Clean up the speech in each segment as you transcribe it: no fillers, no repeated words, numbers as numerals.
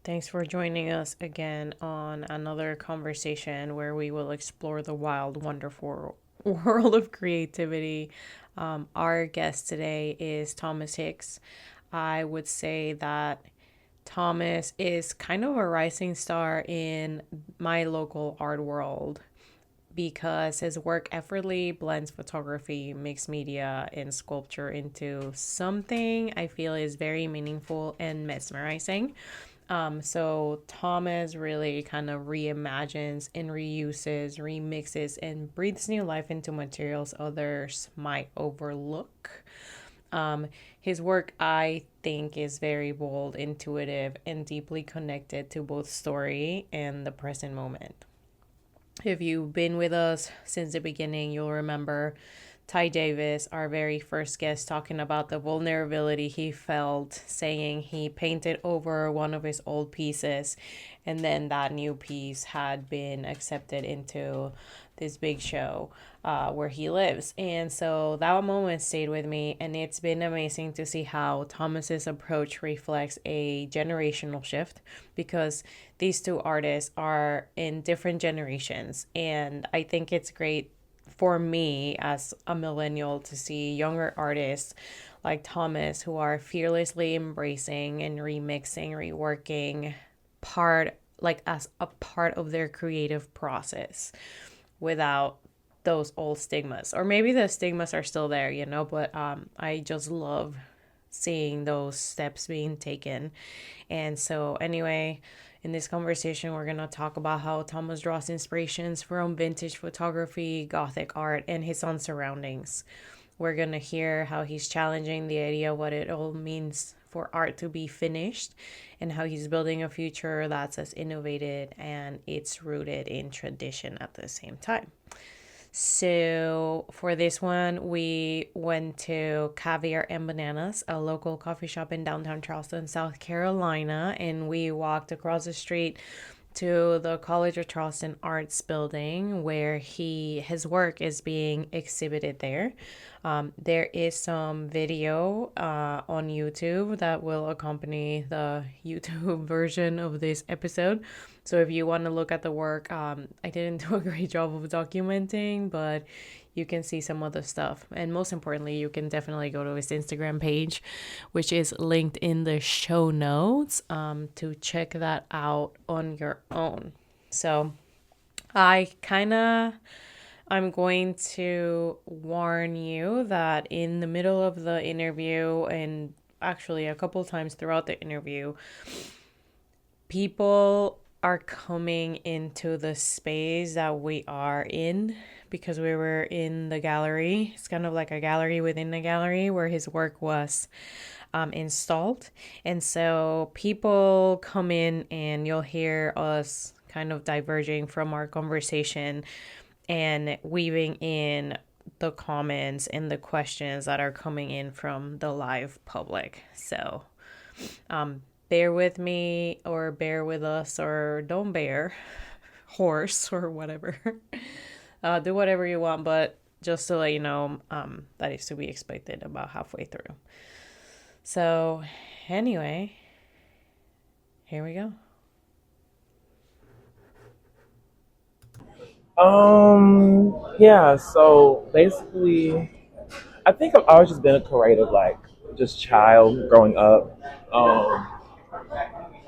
Thanks for joining us again on another conversation where we will explore the wild, wonderful world of creativity. Our guest today is Thomas Hicks. I would say that Thomas is kind of a rising star in my local art world because his work effortlessly blends photography, mixed media, and sculpture into something I feel is very meaningful and mesmerizing. So Thomas really kind of reimagines and reuses, remixes, and breathes new life into materials others might overlook. His work, I think, is very bold, intuitive, and deeply connected to both story and the present moment. If you've been with us since the beginning, you'll remember Ty Davis, our very first guest, talking about the vulnerability he felt, saying he painted over one of his old pieces, and then that new piece had been accepted into this big show where he lives. And so that moment stayed with me, and it's been amazing to see how Thomas's approach reflects a generational shift because these two artists are in different generations. And I think it's great for me as a millennial to see younger artists like Thomas who are fearlessly embracing and remixing, reworking part like as a part of their creative process without those old stigmas. Or maybe the stigmas are still there, but I just love seeing those steps being taken. And so, anyway, in this conversation, we're going to talk about how Thomas draws inspirations from vintage photography, Gothic art, and his own surroundings. We're going to hear how he's challenging the idea of what it all means for art to be finished and how he's building a future that's as innovative and it's rooted in tradition at the same time. So for this one, we went to Caviar and Bananas, a local coffee shop in downtown Charleston, South Carolina, and we walked across the street to the College of Charleston Arts building where his work is being exhibited there. There is some video on YouTube that will accompany the YouTube version of this episode. So if you want to look at the work, I didn't do a great job of documenting, but you can see some of the stuff. And most importantly, you can definitely go to his Instagram page, which is linked in the show notes to check that out on your own. So I'm going to warn you that in the middle of the interview and actually a couple times throughout the interview, people are coming into the space that we are in because we were in the gallery. It's kind of like a gallery within a gallery where his work was installed. And so people come in and you'll hear us kind of diverging from our conversation and weaving in the comments and the questions that are coming in from the live public. So bear with me or bear with us or don't bear horse or whatever. Do whatever you want, but just to let you know, that is to be expected about halfway through. So anyway, here we go. Yeah, so basically, I think I've always just been a creative, like, just child growing up. Um,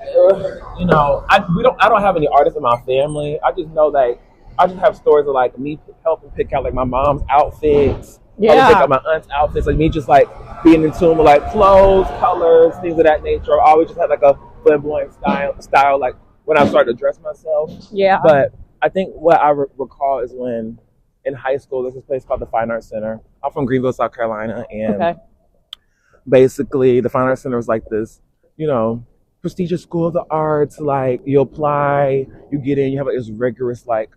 I don't have any artists in my family. I just know that I just have stories of like me helping pick out like my mom's outfits, helping pick Yeah. out my aunt's outfits, like me just like being in tune with like clothes, colors, things of that nature. I always just had like a flamboyant style like when I started to dress myself. Yeah. But I think what I recall is when in high school there's this place called the Fine Arts Center. I'm from Greenville, South Carolina, and Okay. basically the Fine Arts Center was like this, you know, prestigious school of the arts. Like you apply, you get in, you have like this rigorous like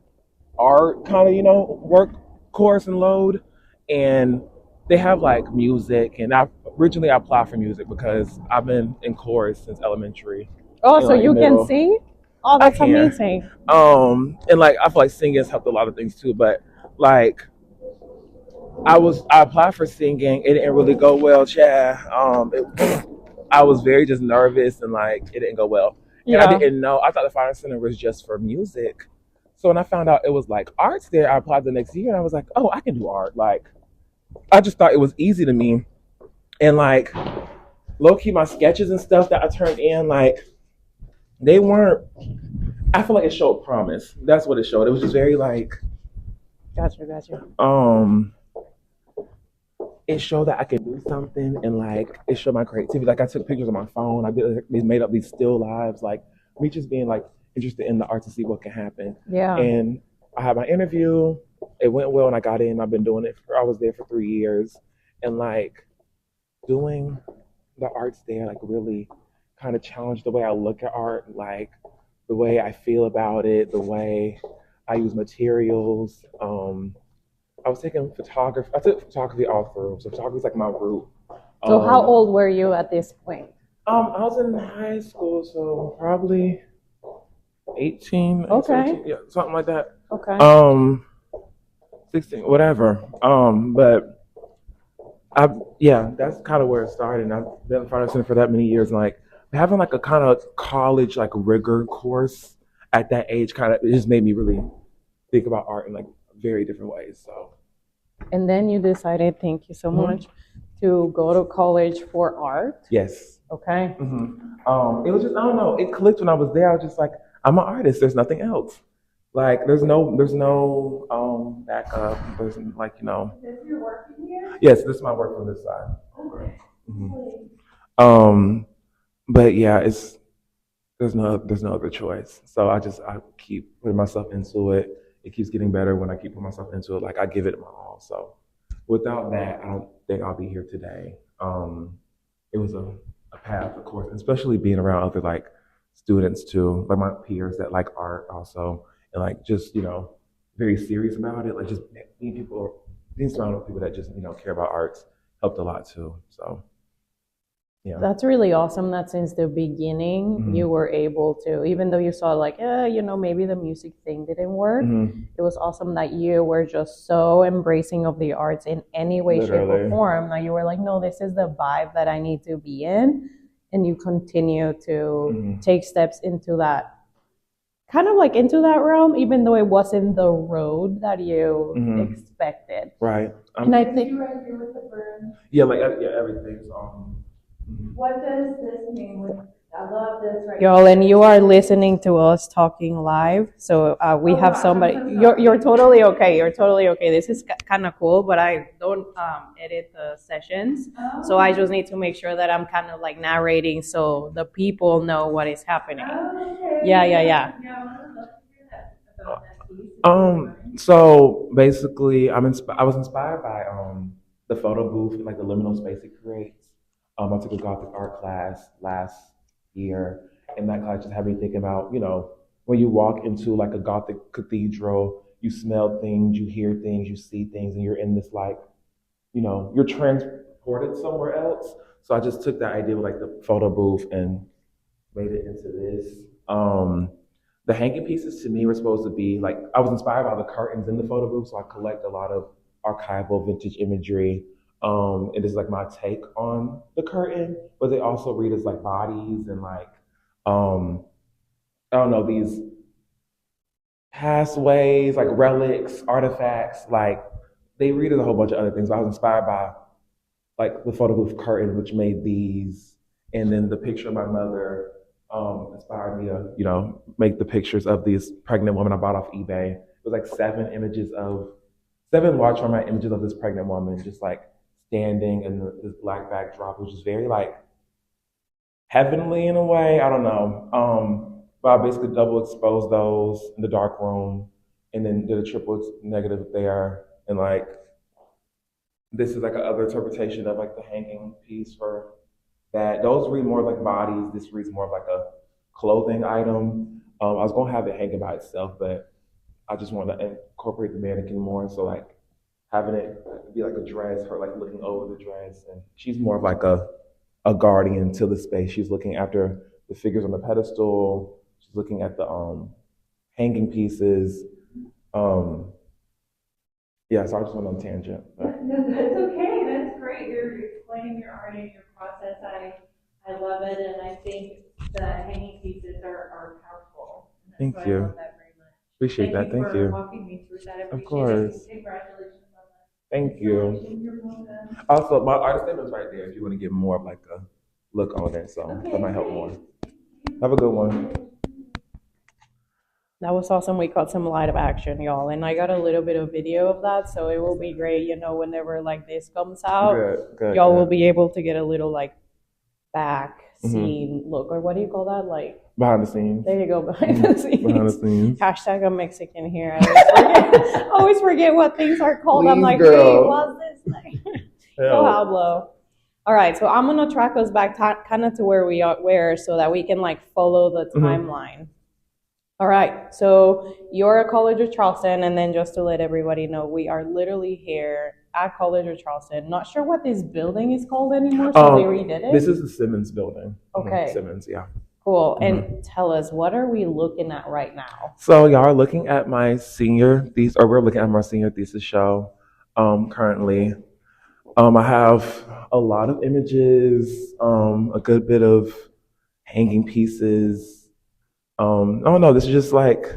art kind of work course and load, and they have like music. And I originally I applied for music because I've been in chorus since elementary Oh, and so like you can middle. sing? Oh, I that's can. amazing. And like I feel like singing has helped a lot of things too, but like I applied for singing. It didn't really go well, Chad. I was very just nervous and like it didn't go well. And I Yeah. didn't know. I thought the Fine Arts Center was just for music. So when I found out it was like arts there, I applied the next year and I was like, oh, I can do art. Like, I just thought it was easy to me. And like, low key, my sketches and stuff that I turned in, like, they weren't, I feel like it showed promise. That's what it showed. It was just very like, Gotcha. um, it showed that I could do something and like it showed my creativity. Like I took pictures on my phone. I did these made up these still lives, like me just being like interested in the art to see what can happen. Yeah. And I had my interview. It went well and I got in. I've been doing it I was there for 3 years. And like doing the arts there like really kind of challenged the way I look at art, like the way I feel about it, the way I use materials. I was taking photography. I took photography all through. So photography is like my root. So how Um, old were you at this point? I was in high school, so probably 18, Okay. 17, yeah, something like that. Okay. Um, 16, whatever. But I, yeah, that's kind of where it started. And I've been in Fine Center for that many years. And like having like a kind of college like rigor course at that age, kind of it just made me really think about art in like very different ways. So. And then you decided, thank you so Mhm. much, to go to college for art. Yes. Okay. It was just I don't know. It clicked when I was there. I was just like, I'm an artist. There's nothing else. Like there's no backup. There's like Is this your working here? Yes, this is my work from this side. Okay. hmm Um, but yeah, there's no other choice. So I keep putting myself into it. It keeps getting better when I keep putting myself into it. Like I give it my all. So without that, I don't think I'll be here today. It was a path, of course, especially being around other like students too, like my peers that like art also, and like just very serious about it. Like just being surrounded with people that just care about arts helped a lot too. So yeah. That's really awesome that since the beginning hmm you were able to, even though you saw like, maybe the music thing didn't work, hmm it was awesome that you were just so embracing of the arts in any way, shape, or Literally. form that you were like, no, this is the vibe that I need to be in. And you continue to hmm take steps into that, kind of like into that realm, even though it wasn't the road that you hmm expected. Right. And I think, Yeah, like yeah, everything's mhm. what does this mean? I love this right y'all, and you are listening to us talking live. So we have somebody. You're totally okay. You're totally okay. This is kind of cool, but I don't edit the sessions, so I just need to make sure that I'm kind of like narrating so the people know what is happening. Yeah. So basically, I was inspired by the photo booth, like the liminal space it creates. I took a Gothic art class last year, and that class just had me thinking about, when you walk into like a Gothic cathedral, you smell things, you hear things, you see things, and you're in this like, you're transported somewhere else. So I just took that idea with like the photo booth and made it into this. The hanging pieces to me were supposed to be like I was inspired by the curtains in the photo booth, so I collect a lot of archival vintage imagery. It is like my take on the curtain, but they also read as like bodies and like um, I don't know these pathways, like relics, artifacts. Like they read as a whole bunch of other things. I was inspired by like the photo booth curtain, which made these, and then the picture of my mother inspired me to, make the pictures of these pregnant women I bought off eBay. It was like seven large format images of this pregnant woman just like standing in this black backdrop, which is very like heavenly in a way. I don't know. But I basically double exposed those in the dark room, and then did a triple negative there, and like this is like another interpretation of like the hanging piece for that. Those read more like bodies. This reads more of like a clothing item. I was gonna have it hanging by itself, but I just want to incorporate the mannequin more. So like having it be like a dress, her like looking over the dress, and she's more of like a guardian to the space. She's looking after the figures on the pedestal. She's looking at the hanging pieces. Um, yeah, so I just went on a tangent. But. No, that's okay. That's great. You're explaining your art and your process. I love it, and I think the hanging pieces are Thank you. Appreciate that. Thank you. Of course. Thank you. Also, my artist name is right there if you want to get more of like a look on it. So that might help more. Have a good one. That was awesome. We got some live action, y'all, and I got a little bit of video of that, so it will be great. Whenever like this comes out, Good, y'all will good. be able to get a little like back Hmm. scene look, or what do you call that? Like, Behind the scenes. there you go, behind Hmm. the Behind the scenes. scenes. Hashtag I'm Mexican here. I always forget what things are called. I'm Please, like, wait, girl. what's this thing? Go Help. hablo. All right, so I'm gonna track us back kind of to where we were, so that we can like follow the Hmm. timeline. All right, so you're at College of Charleston, and then just to let everybody know, we are literally here at College of Charleston. Not sure what this building is called anymore, so they redid This it. is the Simmons building. Okay, Simmons, yeah. cool. Hmm. And tell us, what are we looking at right now? So y'all are looking at my senior thesis, or we're looking at my senior thesis show currently. I have a lot of images, a good bit of hanging pieces. I don't know. This is just like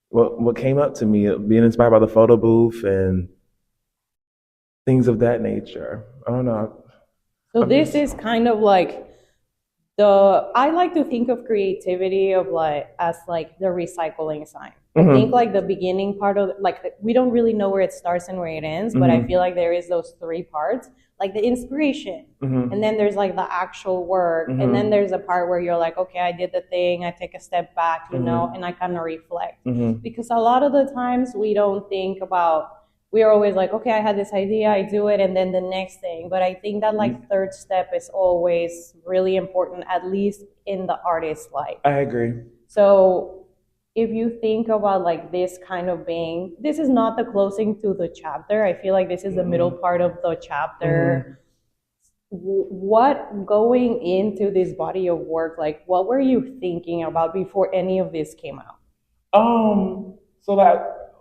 what came up to me, being inspired by the photo booth and things of that nature. I don't know. So I'm this just. is kind of like I like to think of creativity of like as like the recycling sign. I think Hmm. like the beginning part of like we don't really know where it starts and where it ends, but I Hmm. feel like there is those three parts, like the inspiration, Hmm. and then there's like the actual work, and then Hmm. there's a part where you're like, okay, I did the thing, I take a step back, Hmm. and I kind of reflect. Hmm. Because a lot of the times we don't think about, we are always like, okay, I had this idea, I do it, and then the next thing. But I think that like third step is always really important, at least in the artist's life. I agree. So if you think about like this kind of being, this is not the closing to the chapter. I feel like this is the middle part of the chapter. What going into this body of work, like what were you thinking about before any of this came out? So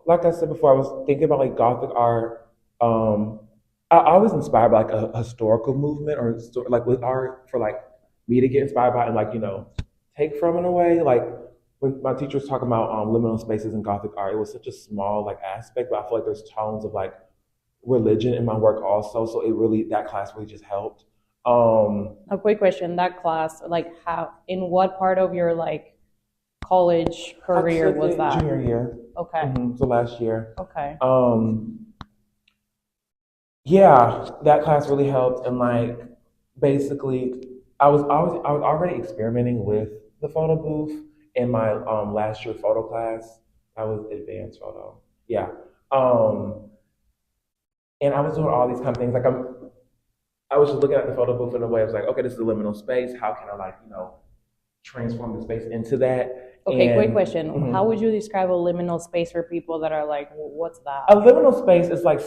like I said before, I was thinking about like Gothic art. Um, I was inspired by like a historical movement or like with art for like me to get inspired by and like take from in a way. Like when my teacher was talking about liminal spaces in Gothic art, it was such a small like aspect, but I feel like there's tones of like religion in my work also. So that class really just helped. A quick question, that class, like how, in what part of your like college I career took was it that? junior year, Okay. so last year. Okay. Yeah, that class really helped, and like basically, I was already experimenting with the photo booth in my last year photo class. I was advanced photo, yeah, um, and I was doing all these kind of things. I was just looking at the photo booth in a way. I was like, okay, this is a liminal space. How can I like transform the space into that? Okay, quick And question. How would you describe a liminal space for people that are like, what's a that? liminal space is like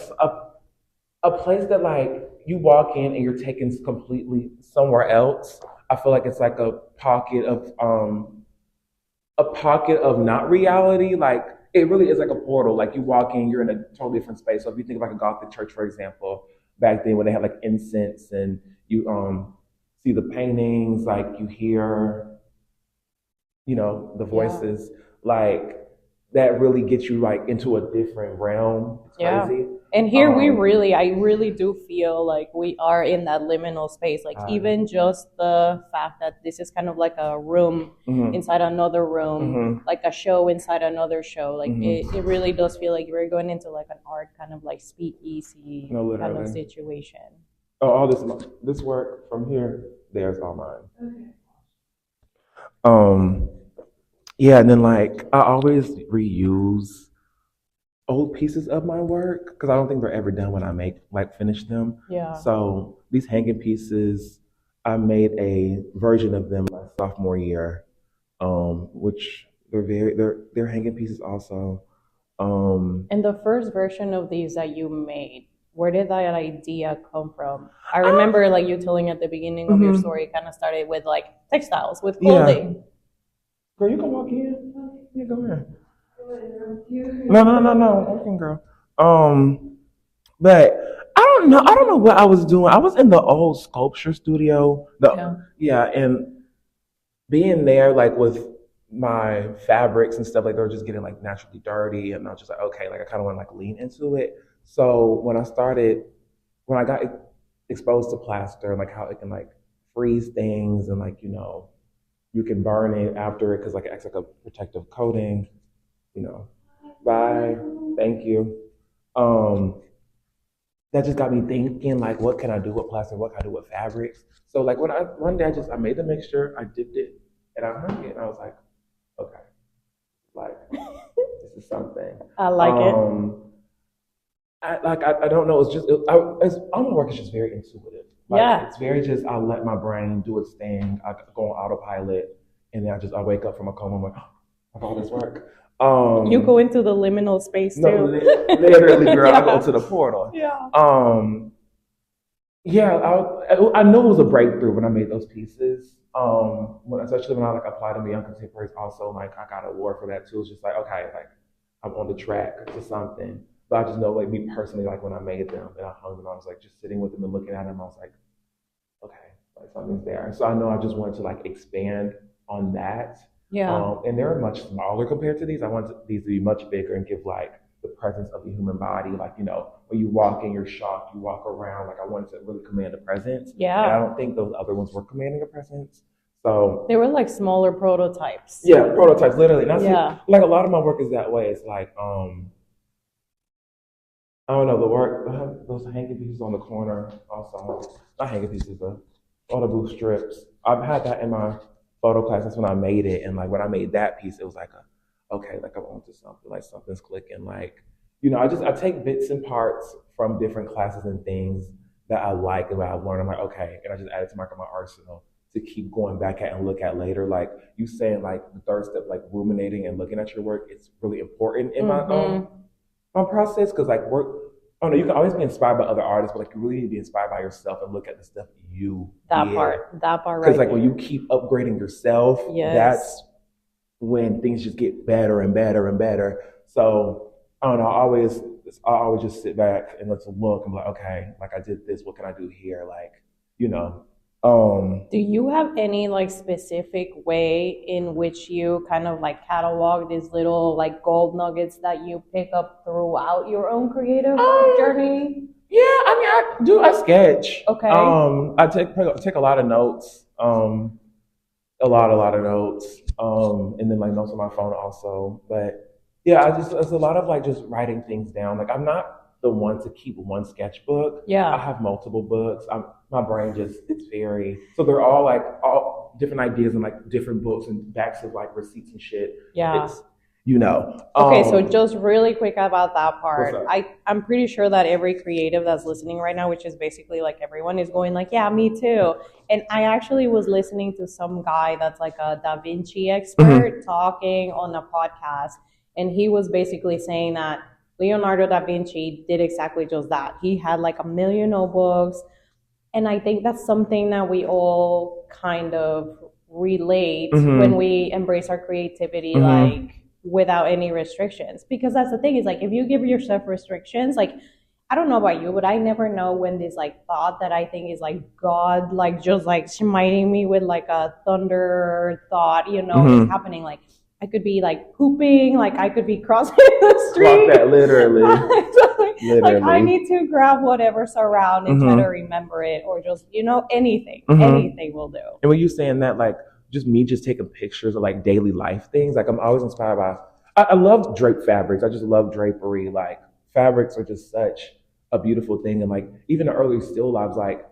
a place that like you walk in and you're taken completely somewhere else. I feel like it's like a pocket of not reality. Like it really is like a portal. Like you walk in, you're in a totally different space. So if you think of like a Gothic church, for example, back then when they had like incense and you see the paintings, like you hear, the Yeah. voices, like that really gets you like into a different realm. It's Yeah. crazy. And here Um, I really do feel like we are in that liminal space. Like uh, even just the fact that this is kind of like a room mhm, inside another room, mhm, like a show inside another show. Like mhm. it really does feel like we're going into like an art kind of like speakeasy No, kind of literally. situation. Oh, all this work from here, there's all mine. Um, yeah, and then like I always reuse old pieces of my work because I don't think they're ever done when I finish them. Yeah. So these hanging pieces, I made a version of them my sophomore year, which they're hanging pieces also. Um, And the first version of these that you made, where did that idea come from? I ah, remember like you telling at the beginning of your mhm, story, kind of started with like textiles, with yeah, clothing. girl, you can walk in. Yeah, go ahead. No, no, no, no, working girl. But I don't know. I don't know what I was doing. I was in the old sculpture studio. Yeah. Yeah, and being there like with my fabrics and stuff like they were just getting like naturally dirty, and I was just like, okay, like I kind of want to like lean into it. So when I got exposed to plaster and like how it can like freeze things and like you can burn it after it because like it acts like a protective coating, you know. Bye, thank you. Um, that just got me thinking like, what can I do with plaster? What can I do with fabrics? So like when I one day I made the mixture, I dipped it, and I hung it, and I was like, okay, like this is something. I like it. I don't know. It's just all my work is just very intuitive. Like Yeah. it's very just I let my brain do its thing. I go on autopilot, and then I wake up from a coma. I'm like, oh, I have all this work. You go into the liminal space No, too. literally, girl. I Yeah. go to the portal. Yeah. Yeah, I know it was a breakthrough when I made those pieces. Especially when I like applied them to young contemporaries. Also, like I got an award for that too. It's just like okay, like I'm on the track to something. But I just know, like me personally, like when I made them and I hung them, I was like just sitting with them and looking at them. I was like, okay, like something's there. So I know I just wanted to like expand on that. Yeah. And they're much smaller compared to these. I want these to be much bigger and give like the presence of the human body. Like, when you walk and you're shocked, you walk around. Like I wanted to really command a presence. And I Yeah. don't think those other ones were commanding a presence. So They were like smaller prototypes. yeah, prototypes, literally. And I see, Yeah. like a lot of my work is that way. It's like, I don't know, those hanging pieces on the corner also. Not hanging pieces, but all the blue strips. I've had that in my photo class. That's when I made it. And like when I made that piece, it was like okay, like I'm onto something, like something's clicking. Like, I take bits and parts from different classes and things that I like and what I've learned. I'm like, okay, and I just add it to my arsenal to keep going back at and look at later. Like you saying like the third step, like ruminating and looking at your work, it's really important in my process because like work. Oh no, you can always be inspired by other artists, but like you really need to be inspired by yourself and look at the stuff you That did. part. That part right Because like there. when you keep upgrading yourself, Yes. that's when things just get better and better and better. So I don't know. I always just sit back and let's look and be like, okay, like I did this. What can I do here? Like, you know. Do you have any like specific way in which you kind of like catalog these little like gold nuggets that you pick up throughout your own creative journey? Yeah, I mean, I do. I sketch. Okay. I take a lot of notes. A lot of notes. And then like notes on my phone also. But yeah, it's a lot of like just writing things down. Like I'm not the one to keep one sketchbook. Yeah. I have multiple books. My brain it's very so they're all like all different ideas and like different books and backs of like receipts and shit. Yeah. It's Okay, so just really quick about that part. What's up? I'm pretty sure that every creative that's listening right now, which is basically like everyone, is going like, yeah, me too. And I actually was listening to some guy that's like a Da Vinci expert talking on a podcast, and he was basically saying that Leonardo da Vinci did exactly just that. He had like a million notebooks, and I think that's something that we all kind of relate when we embrace our creativity, like without any restrictions. Because that's the thing is like if you give yourself restrictions, like I don't know about you, but I never know when this like thought that I think is like God, like just like smiting me with like a thunder thought, is happening. Like I could be like pooping, like I could be crossing the street. Clock that literally. Like I need to grab whatever's around and try to remember it, or just anything will do. And when you saying that, like just taking pictures of like daily life things, like I'm always inspired by. I love drape fabrics. I just love drapery. Like fabrics are just such a beautiful thing, and like even the early still lives, like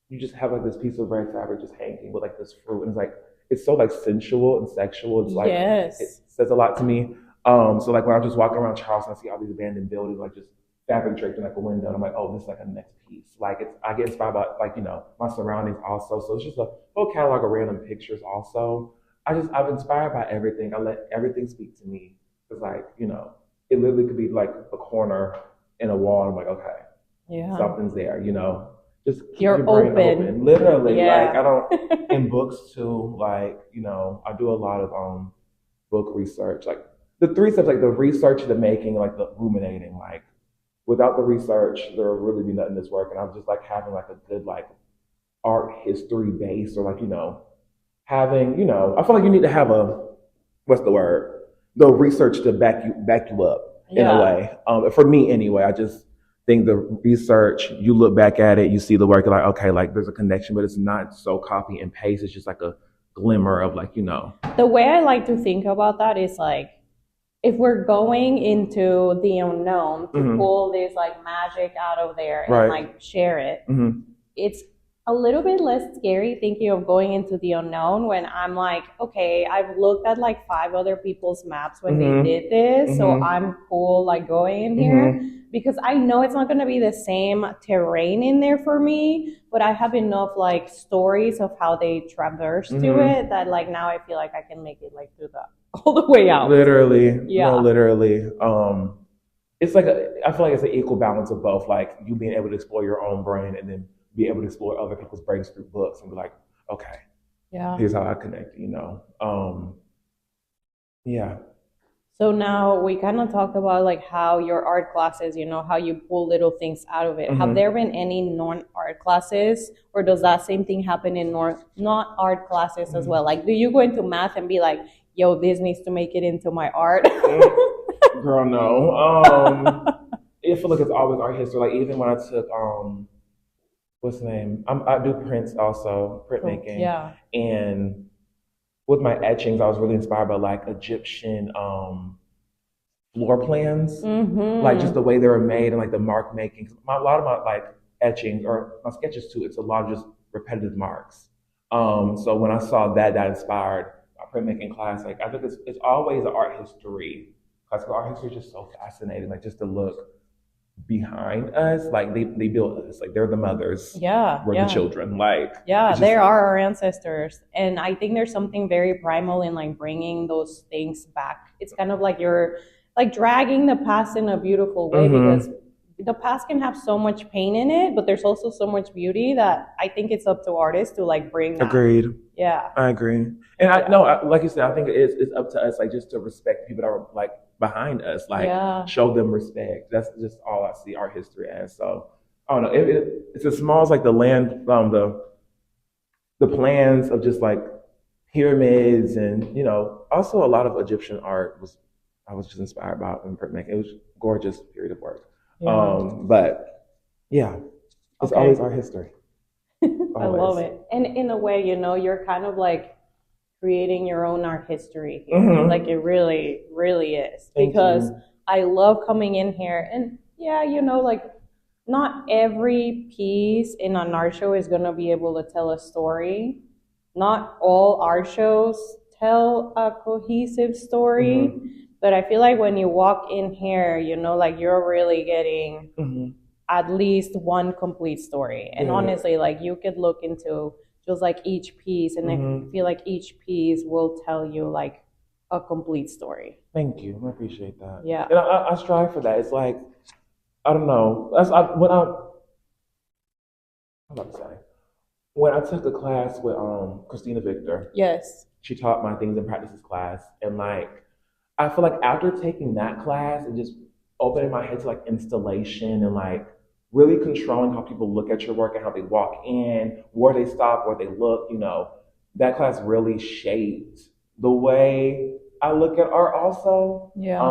you just have like this piece of red fabric just hanging with like this fruit, and it's like it's so like sensual and sexual. It's like Yes. it says a lot to me. So like when I'm just walking around Charleston, I see all these abandoned buildings, like just fabric draped in like a window, and I'm like, oh, this is like a next piece. Like I get inspired by like my surroundings also. So it's just a whole catalog of random pictures also. I'm inspired by everything. I let everything speak to me. It's like it literally could be like a corner in a wall. I'm like, okay, Yeah. something's there. Just keep You're your brain open. open. Literally, Yeah. like I don't in books too. Like I do a lot of book research. Like the three steps, like the research, the making, like the ruminating. Like without the research, there will really be nothing that's working. I'm just like having like a good like art history base, or like having I feel like you need to have what's the word? The research to back you up in a Yeah. way. For me anyway, I just think the research, you look back at it, you see the work, you're like, okay, like there's a connection, but it's not so copy and paste. It's just like a glimmer of like, The way I like to think about that is like, if we're going into the unknown to hmm pull this like magic out of there and right. like share it, hmm it's a little bit less scary thinking of going into the unknown when I'm like, okay, I've looked at like 5 other people's maps when they hmm did this, so hmm I'm cool like going in here hmm because I know it's not going to be the same terrain in there for me, but I have enough like stories of how they traverse to hmm it that like now I feel like I can make it like through the all the way out. Literally, no, Yeah. literally. It's like I feel like it's an equal balance of both, like you being able to explore your own brain and then be able to explore other people's brains through books and be like, okay, Yeah. here's how I connect, yeah. So now we kind of talk about like how your art classes, how you pull little things out of it. Have hmm there been any non-art classes, or does that same thing happen in not art classes as well? Like, do you go into math and be like, yo, this needs to make it into my art? Girl, no. I feel like it's always art history. Like even when I took what's the name? I do prints also, printmaking, Yeah. and with my etchings, I was really inspired by like Egyptian floor plans, like just Mm-hmm. the way they were made and like the mark making. A lot of my like etchings or my sketches too, it's a lot of just repetitive marks. So when I saw that inspired my printmaking class. Like I think it's always an art history class. 'Cause art history is just so fascinating. Like just to look behind us, like they built us. Like they're the mothers, Yeah, we're the yeah. children. Like Yeah, it's just they are our ancestors. And I think there's something very primal in like bringing those things back. It's kind of like you're like dragging the past in a beautiful way because hmm the past can have so much pain in it, but there's also so much beauty that I think it's up to artists to like bring that. agreed. Yeah. I agree. And I Yeah. no, like you said, I think it's up to us, like just to respect people that are like behind us, like Yeah. show them respect. That's just all I see art history as. So I don't know. It's as small as like the land, the plans of just like pyramids, and also a lot of Egyptian art was I was just inspired by in printmaking. It was gorgeous period of work. Yeah. But yeah, it's Okay. always art history. I love Always. it. And in a way, you're kind of like creating your own art history here. hmm Like it really, really is. Thank Because you. I love coming in here and yeah, like not every piece in an art show is gonna be able to tell a story. Not all art shows tell a cohesive story. hmm But I feel like when you walk in here, like you're really getting hmm at least one complete story. And Good. honestly, like you could look into just like each piece, and I hmm feel like each piece will tell you like a complete story. Thank you. I appreciate that. Yeah. And I strive for that. It's like, I don't know. I'm about to say, when I took a class with Christina Victor, Yes. she taught my things and practices class. And like, I feel like after taking that class and just opening my head to like installation and like really controlling how people look at your work and how they walk in, where they stop, where they look, that class really shaped the way I look at art also. Yeah.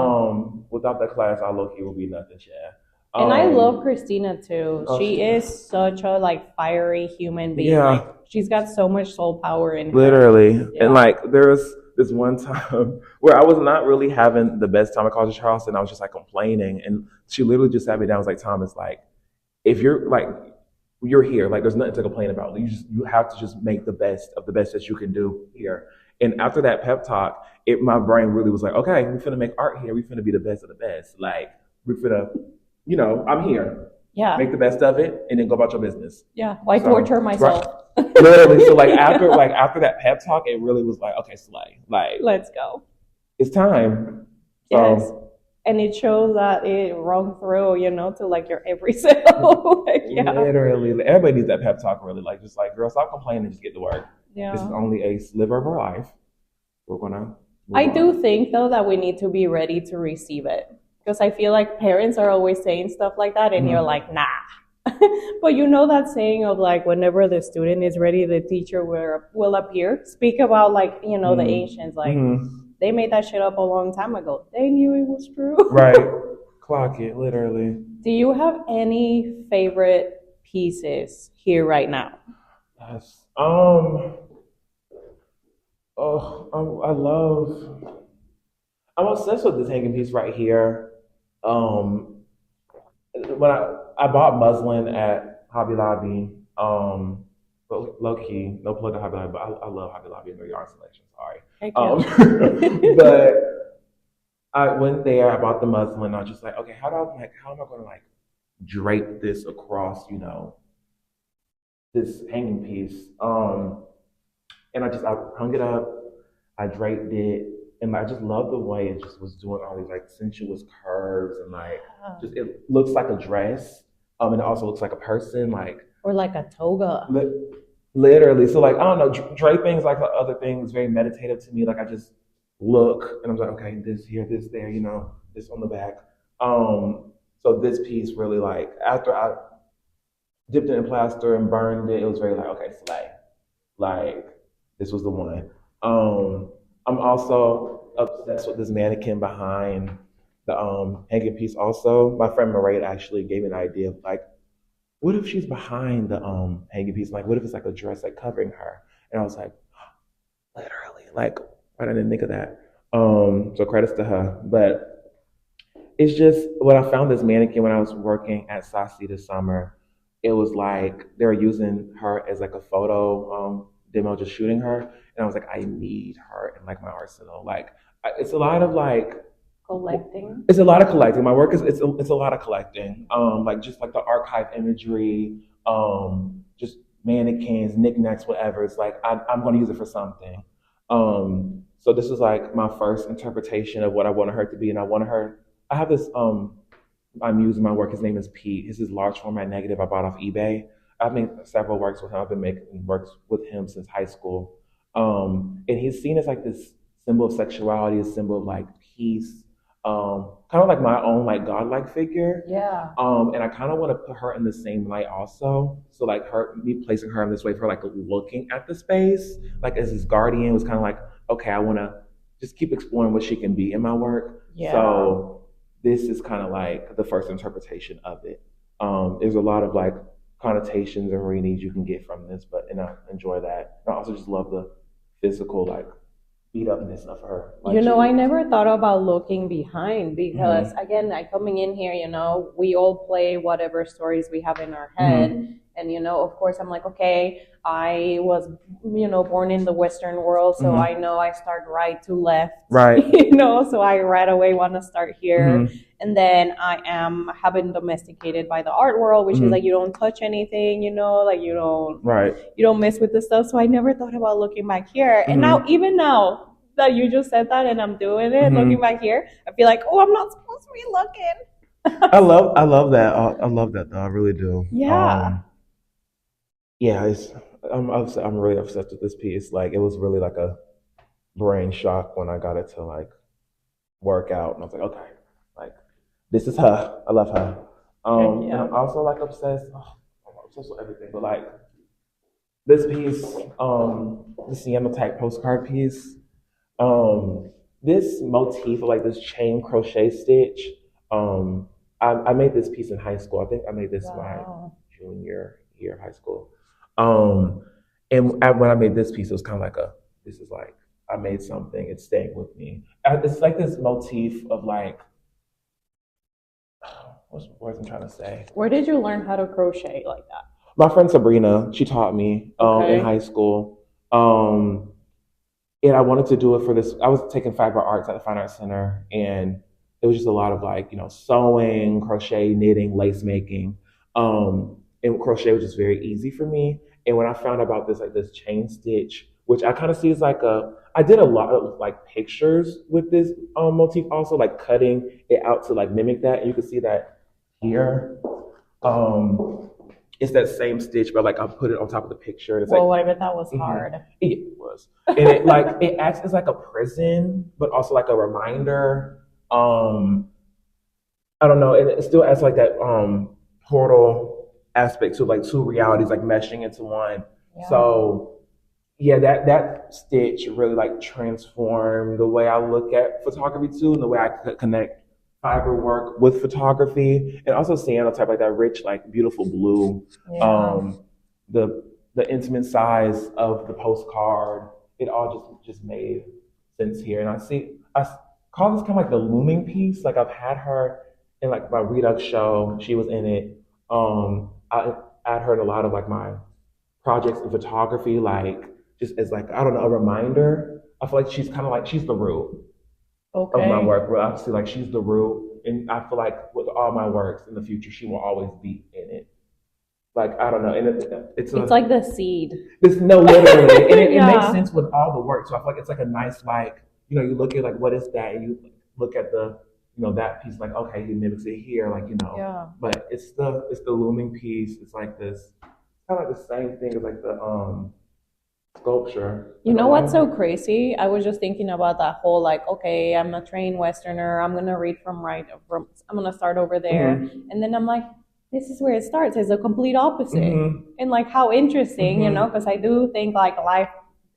Without that class, I low key would be nothing, Chad. And I love Christina too. Oh, She is such a like fiery human being. yeah, Like she's got so much soul power in her. literally. And Yeah. like there was this one time where I was not really having the best time at College of Charleston. I was just like complaining, and she literally just sat me down and was like, Thomas, like if you're here, like there's nothing to complain about. You have to just make the best of the best that you can do here. And after that pep talk, my brain really was like, okay, we're finna make art here. We're finna be the best of the best. Like we're finna, I'm here. Yeah. Make the best of it, and then go about your business. Yeah. Why So, torture myself? literally. So after that pep talk, it really was like, okay, Slay, like Let's go. it's time. Yes. So And it shows that it rung through, to like your every cell. Like, yeah. literally, everybody needs that pep talk. Really, like just like, girl, stop complaining, just get to work. This is Yeah. only a sliver of our life. We're gonna I move on. do think though that we need to be ready to receive it. Because I feel like parents are always saying stuff like that and you're Mhm. like, nah. But you know that saying of like whenever the student is ready, the teacher will appear. Speak about like, the Mhm. ancients, like Mhm. they made that shit up a long time ago. They knew it was true. Right. Clock it, literally. Do you have any favorite pieces here right now? Yes. Oh, I'm obsessed with this hanging piece right here. Um, when I bought muslin at Hobby Lobby, low key, no plug to Hobby Lobby, but I love Hobby Lobby and their yarn selection. Sorry. Heck But I went there, I bought the muslin. I was just like, okay, how am I going to like drape this across, this hanging piece? And I hung it up, I draped it, and I just love the way it just was doing all these like sensuous curves and like just it looks like a dress, and it also looks like a person, like or like a toga. Literally. So like I don't know, draping like the other thing is very meditative to me. Like I just look and I'm like, okay, this here, this there, this on the back. So this piece really like after I dipped it in plaster and burned it, it was very like, okay, slay. Like this was the one. I'm also obsessed with this mannequin behind the hanging piece also. My friend Maraid actually gave me an idea of like, what if she's behind the hanging piece? Like what if it's like a dress like covering her? And I was like, literally, like I didn't think of that. So credits to her. But it's just when I found this mannequin when I was working at Saucy this summer, it was like they were using her as like a photo demo, just shooting her, and I was like, I need her in like my arsenal. Like it's a lot of like collecting. It's a lot of collecting. My work is it's a lot of collecting. Like just like the archive imagery, just mannequins, knickknacks, whatever. It's like I'm going to use it for something. So this is like my first interpretation of what I wanted her to be, and I have this I'm using my work. His name is Pete. His is large format negative. I bought off eBay. I've made several works with him. I've been making works with him since high school. And he's seen as like this symbol of sexuality, a symbol of like peace, kind of like my own like godlike figure. Yeah. And I kind of want to put her in the same light also. So like me placing her in this way for like looking at the space, like as his guardian was kind of like, okay, I want to just keep exploring what she can be in my work. Yeah. So this is kind of like the first interpretation of it. There's a lot of like connotations and readings you can get from this, and I enjoy that. And I also just love the physical like beat upness of her. Like I never thought about looking behind because again, like coming in here, we all play whatever stories we have in our head. And of course I'm like, okay, I was born in the Western world, so I know I start right to left. Right. So I right away want to start here. And then have been domesticated by the art world, which is like you don't touch anything, like you don't mess with the stuff. So I never thought about looking back here. And even now that you just said that and I'm doing it, looking back here, I feel like, oh, I'm not supposed to be looking. I love that. I love that though. I really do. Yeah. Yeah, I'm really obsessed with this piece. Like it was really like a brain shock when I got it to like work out, and I was like, okay, like this is her. I love her. And I'm also like obsessed. I'm obsessed with everything, but like this piece, the Sienna type postcard piece, this motif of like this chain crochet stitch. I made this piece in high school. I think I made this my junior year of high school. When I made this piece, it was kind of like this is like, I made something, it's staying with me. It's like this motif of like, what's the words I'm trying to say? Where did you learn how to crochet like that? My friend Sabrina, she taught me in high school. And I wanted to do it for this. I was taking fiber arts at the Fine Arts Center, and it was just a lot of like, sewing, crochet, knitting, lace making. And crochet was just very easy for me. And when I found out about this chain stitch, which I kind of see as like I did a lot of like pictures with this motif also, like cutting it out to like mimic that. And you can see that here. It's that same stitch, but like I put it on top of the picture. And it's I bet that was hard. It was. And it acts as like a prison, but also like a reminder. I don't know. And it still has like that portal aspect to like two realities like meshing into one. Yeah. So yeah, that stitch really like transformed the way I look at photography too, and the way I connect fiber work with photography, and also cyanotype, like that rich, like beautiful blue, Yeah. The intimate size of the postcard. It all just made sense here, and I call this kind of like the looming piece. Like I've had her in like my Redux show. She was in it. I had her in a lot of like my projects in photography, like just as like I don't know, a reminder. I feel like she's kind of like she's the root of my Okay. work. Where I feel like she's the root, and I feel like with all my works in the future, she will always be in it. Like I don't know, and It's like the seed. it's no literally, and it makes Yeah. sense with all the work. So I feel like it's like a nice like you look at like what is that, and you look at the that piece like okay he mimics it here like Yeah. but it's the looming piece. It's like this kind of like the same thing as like the sculpture. You know what's so crazy? I was just thinking about that whole like, okay, I'm a trained Westerner. I'm gonna read I'm gonna start over there, and then I'm like, this is where it starts. It's a complete opposite, and like how interesting, because I do think like life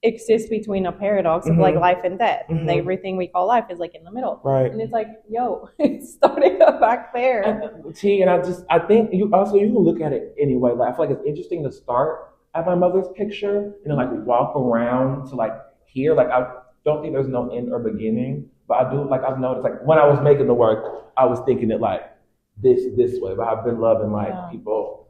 exists between a paradox of like life and death, and everything we call life is like in the middle, right? And it's like, yo, it started back there. And I think you can look at it anyway. Like I feel like it's interesting to start at my mother's picture and then like walk around to like here. Like I don't think there's no end or beginning, but I do like I've noticed like when I was making the work, I was thinking it like this way, but I've been loving like people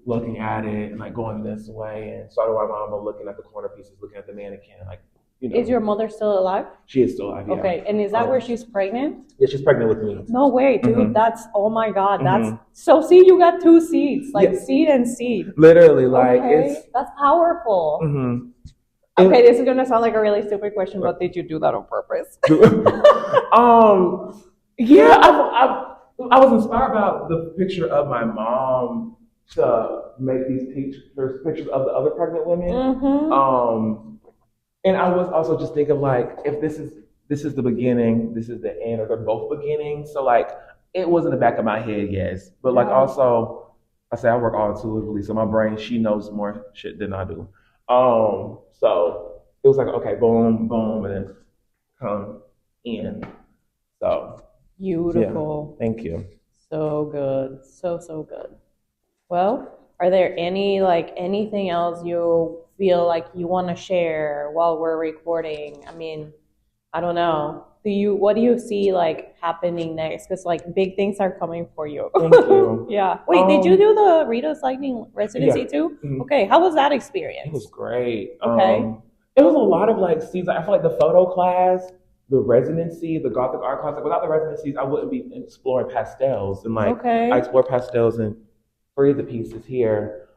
looking at it and like going this way, and so do my mama looking at the corner pieces, looking at the mannequin, like Is your mother still alive? She is still alive. Yeah. Okay, and is that where she's pregnant? Yeah, she's pregnant with me. No way, dude. That's oh my god. That's so. See, you got two seeds, like seed and seed. Literally, like it's that's powerful. Okay, this is gonna sound like a really stupid question, but did you do that on purpose? Yeah, I was inspired by the picture of my mom to make these pictures of the other pregnant women. And I was also just thinking like, if this is the beginning, this is the end, or they're both beginnings. So like, it was in the back of my head, yes, but like also, I say I work all intuitively, so my brain she knows more shit than I do. So it was like okay, boom, boom, and then come in. So beautiful. Yeah, thank you. So good, so good. Well, are there anything else you feel like you want to share while we're recording? I mean, I don't know. What do you see like happening next? Because like big things are coming for you. Thank you. Yeah. Wait, did you do the Redux Lightning residency too? Okay. How was that experience? It was great. Okay. It was a lot of like seasons. I feel like the photo class, the residency, the Gothic art class. Like without the residencies, I wouldn't be exploring pastels, and like I explore pastels in 3 of the pieces here.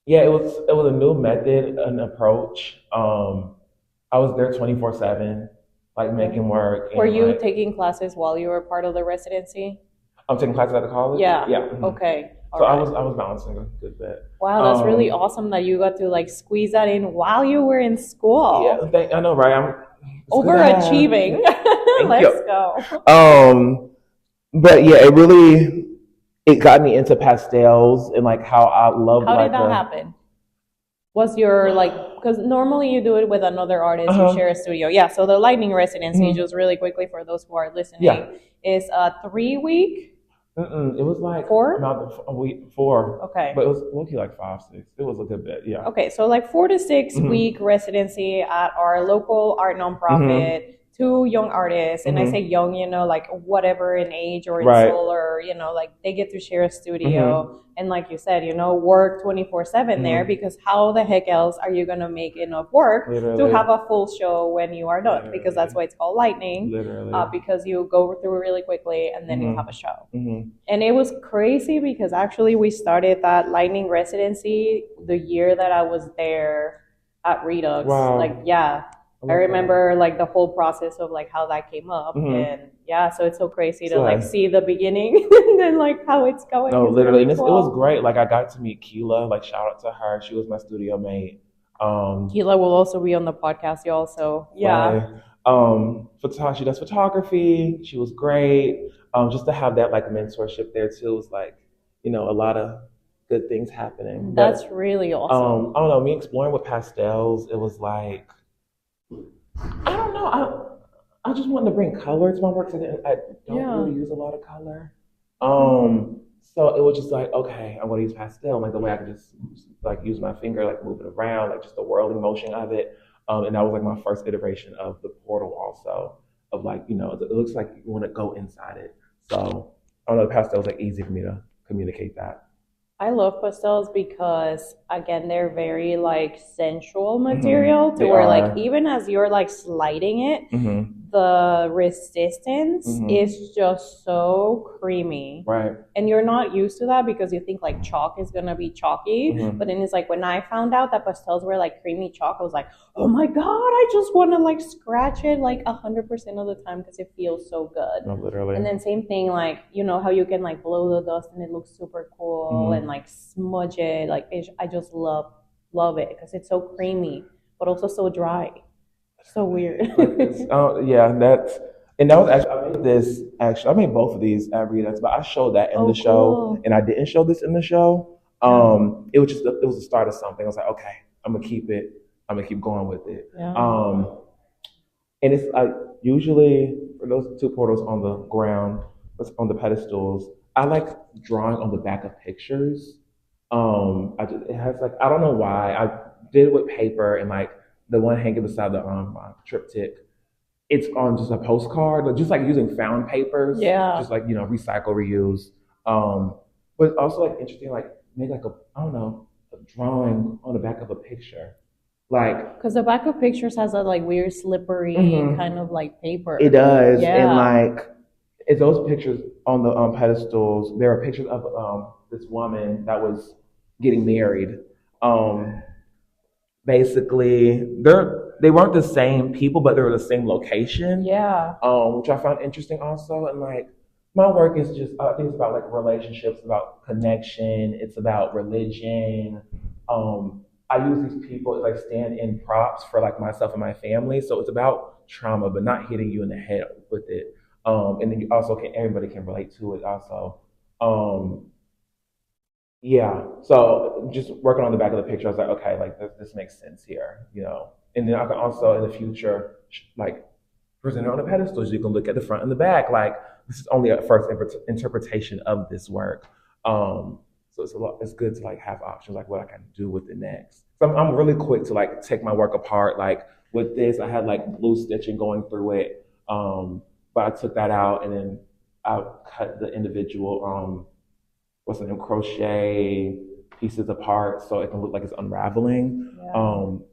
Yeah, it was a new method, an approach. I was there 24/7, like making work. Were you taking classes while you were part of the residency? I'm taking classes at the college. Yeah. Yeah. Okay. So I was balancing a good bit. Wow, that's really awesome that you got to like squeeze that in while you were in school. Yeah, I know, right? I'm overachieving. Let's go. But yeah, it got me into pastels and like how I love. How did that happen? Was your because normally you do it with another artist, you share a studio. Yeah, so the Lightning residency, just really quickly for those who are listening, is a 3-week. It was like 4? Not a week, 4. Okay. But it was looking like 5, 6. It was a good bit, yeah. Okay, so like 4 to 6 week residency at our local art nonprofit. 2 young artists, and I say young, like whatever in age or in soul, or like they get to share a studio, and like you said, work 24/7 there, because how the heck else are you gonna make enough work to have a full show when you are done? Because that's why it's called Lightning, because you go through really quickly and then you have a show. And it was crazy because actually we started that Lightning residency the year that I was there at Redux. I remember like the whole process of like how that came up, and so it's so crazy to like see the beginning and then like how it's going. No, literally, really cool. And it was great. Like I got to meet Keela. Like shout out to her. She was my studio mate. Keela will also be on the podcast, y'all. So she does photography. She was great. Just to have that like mentorship there too was like a lot of good things happening. That's really awesome. I don't know, me exploring with pastels, it was like, I don't know, I just wanted to bring color to my work. I don't really use a lot of color. So it was just like, okay, I'm gonna use pastel, like the way I could just like use my finger, like move it around, like just the whirling motion of it. And that was like my first iteration of the portal also, of like, you know, it looks like you want to go inside it. So I don't know, the pastel was like easy for me to communicate that. I love pastels because again they're very like sensual material to where like even as you're like sliding it, the resistance is just so creamy. Right. And you're not used to that because you think like chalk is gonna be chalky. But then it's like when I found out that pastels were like creamy chalk, I was like, oh my God, I just wanna like scratch it like 100% of the time because it feels so good. No, literally. And then same thing, like, you know how you can like blow the dust and it looks super cool and like smudge it. Like I just love it because it's so creamy, but also so dry. So weird. Yeah, that was actually I made both of these at Redux, but I showed that in the show, and I didn't show this in the show. It was the start of something. I was like, okay, I'm gonna keep going with it. And it's usually for those two portals on the ground, on the pedestals, I like drawing on the back of pictures. It has like, I don't know why, I did it with paper, and like the one hanging beside the triptych, it's on just a postcard, just like using found papers, just like, you know, recycle, reuse. But it's also like interesting, like make like I don't know, a drawing on the back of a picture, like because the back of pictures has that like weird slippery kind of like paper. It does, and like it's those pictures on the pedestals. There are pictures of this woman that was getting married. Basically, they weren't the same people, but they were the same location. Which I found interesting also. And like my work is just, I think it's about like relationships, about connection. It's about religion. I use these people as like stand-in props for like myself and my family. So it's about trauma, but not hitting you in the head with it. And then you also everybody can relate to it also. Yeah, so just working on the back of the picture, I was like, okay, like this makes sense here, you know. And then I can also in the future, like present it on a pedestal, so you can look at the front and the back. Like this is only a first interpretation of this work. So it's good to like have options, like what I can do with it next. So I'm really quick to like take my work apart. Like with this, I had like blue stitching going through it, but I took that out and then I cut the individual crochet pieces apart so it can look like it's unraveling.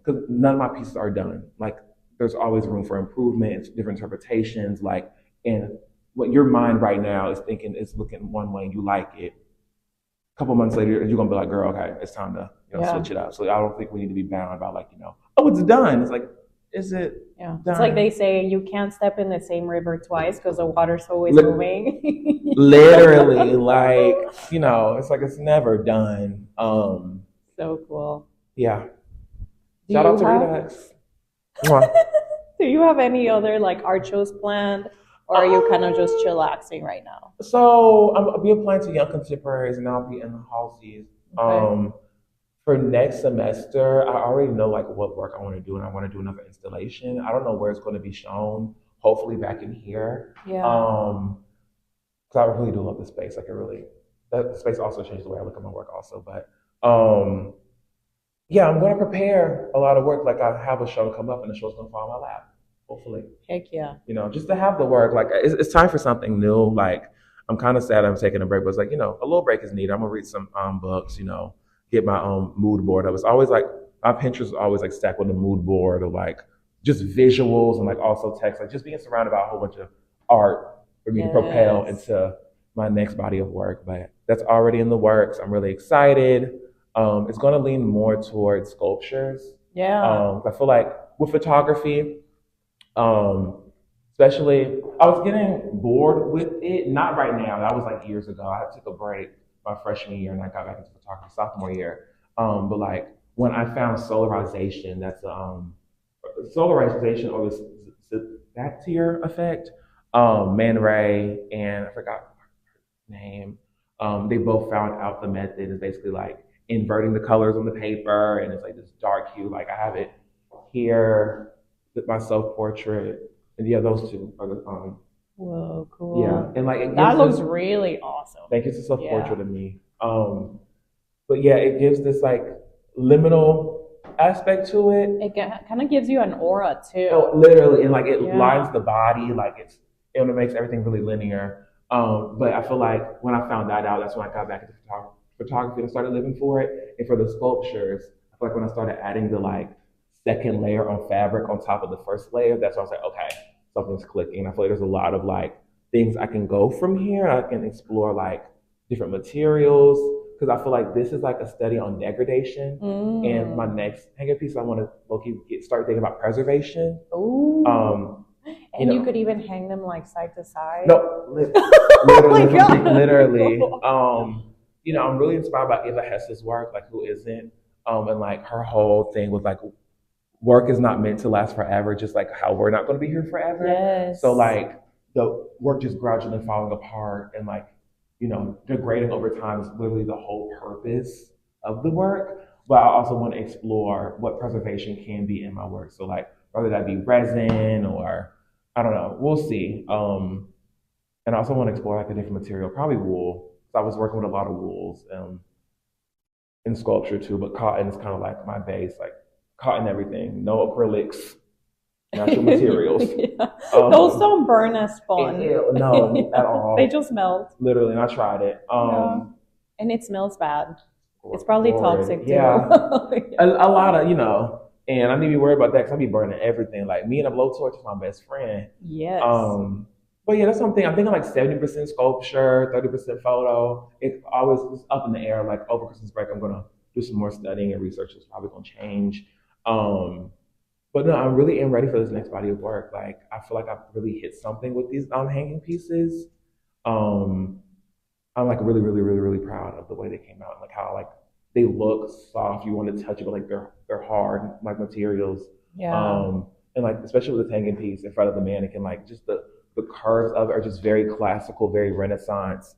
Because none of my pieces are done. Like there's always room for improvement, it's different interpretations. Like, and what your mind right now is thinking is looking one way and you like it. A couple months later, you're gonna be like, girl, okay, it's time to switch it up. So I don't think we need to be bound about like, you know, oh, it's done. It's like, is it done? It's like they say you can't step in the same river twice because the water's always moving. Literally, like, you know, it's like it's never done. So cool. Yeah. Shout out to Redux. Do you have any other like art shows planned, or are you kind of just chillaxing right now? So I'll be applying to Young Contemporaries, and I'll be in the Halsey. For next semester, I already know like what work I want to do, and I want to do another installation. I don't know where it's going to be shown. Hopefully back in here. Because I really do love the space. Like that space also changed the way I look at my work also. But yeah, I'm going to prepare a lot of work. Like I have a show come up, and the show's going to fall in my lap. Hopefully. Heck yeah. You know, just to have the work. Like it's time for something new. Like I'm kind of sad I'm taking a break, but it's like, you know, a little break is needed. I'm gonna read some books. You know. Get my own mood board. I was always like, my Pinterest was always like stacked with a mood board of like just visuals and like also text, like just being surrounded by a whole bunch of art for me to propel into my next body of work. But that's already in the works. I'm really excited. It's going to lean more towards sculptures. I feel like with photography, especially, I was getting bored with it. Not right now. That was like years ago. I took a break my freshman year, and I got back into photography sophomore year. But like when I found solarization, that's solarization or the Satir effect. Man Ray and I forgot her name. They both found out the method is basically like inverting the colors on the paper, and it's like this dark hue. Like I have it here with my self portrait, and yeah, those two are the Whoa, cool. Yeah, and like that looks really awesome. Thank you, it's a self portrait of me. But yeah, it gives this like liminal aspect to it. It kind of gives you an aura too. Oh, literally, and like it lines the body, like it makes everything really linear. But I feel like when I found that out, that's when I got back into photography and started living for it. And for the sculptures, I feel like when I started adding the like second layer on fabric on top of the first layer, that's when I was like, okay, something's clicking. I feel like there's a lot of like things I can go from here. I can explore like different materials, because I feel like this is like a study on degradation. And my next hanging piece, I want to start thinking about preservation. Ooh. And you could even hang them like side to side. No, literally. I'm really inspired by Eva Hess's work, like who isn't, and like her whole thing was like, work is not meant to last forever, just like how we're not going to be here forever. Yes. So like the work just gradually falling apart and like, degrading over time is literally the whole purpose of the work. But I also want to explore what preservation can be in my work. So like whether that be resin or I don't know, we'll see. And I also want to explore like a different material, probably wool. So I was working with a lot of wools in sculpture too, but cotton is kind of like my base, like cotton everything, no acrylics, natural materials. Those don't burn as fun. No, at all. They just melt. Literally, and I tried it. And it smells bad. It's probably toxic too. Yeah. a lot of, and I need to be worried about that because I be burning everything. Like me and a blowtorch is my best friend. Yes. But yeah, that's something I'm thinking like 70% sculpture, 30% photo. It's always up in the air. Like over Christmas break, I'm gonna do some more studying and research. It's probably gonna change. But no, I'm really ready for this next body of work. Like I feel like I've really hit something with these hanging pieces. I'm like really, really, really, really proud of the way they came out, like how like they look soft. You want to touch it, but like they're hard, like materials. Yeah. And like especially with this hanging piece in front of the mannequin, like just the curves of it are just very classical, very Renaissance.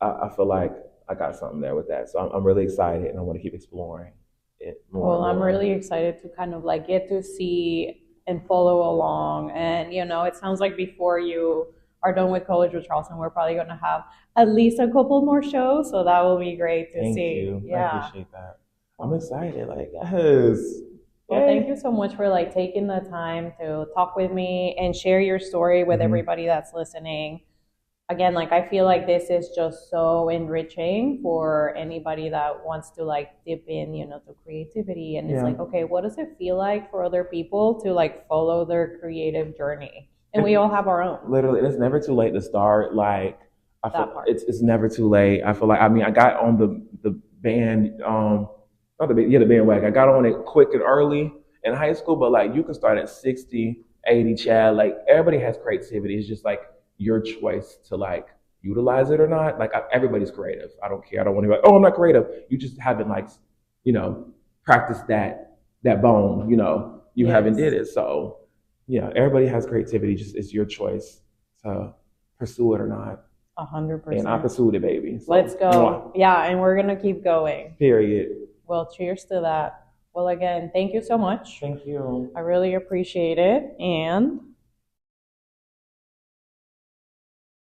I feel like I got something there with that. So I'm really excited and I want to keep exploring it more. Well, I'm really excited to kind of like get to see and follow along. And, it sounds like before you are done with College of Charleston, we're probably going to have at least a couple more shows. So that will be great to see. Thank you. Yeah. I appreciate that. I'm excited. Like, yes. Well, thank you so much for like taking the time to talk with me and share your story with everybody that's listening. Again, like I feel like this is just so enriching for anybody that wants to like dip in, to creativity. And it's like, okay, what does it feel like for other people to like follow their creative journey? And we all have our own. Literally, it's never too late to start. Like I feel it's never too late. I feel like I got on the band the bandwagon. I got on it quick and early in high school, but like you can start at 60, 80, Chad. Like everybody has creativity. It's just like your choice to like utilize it or not. Like everybody's creative. I don't care. I don't want to be like, oh, I'm not creative. You just haven't like, practiced that bone. You haven't did it. So yeah, everybody has creativity. Just it's your choice to pursue it or not. 100%. And I pursued it, baby. So, let's go. Yeah, and we're gonna keep going. Period. Well, cheers to that. Well, again, thank you so much. Thank you. I really appreciate it. And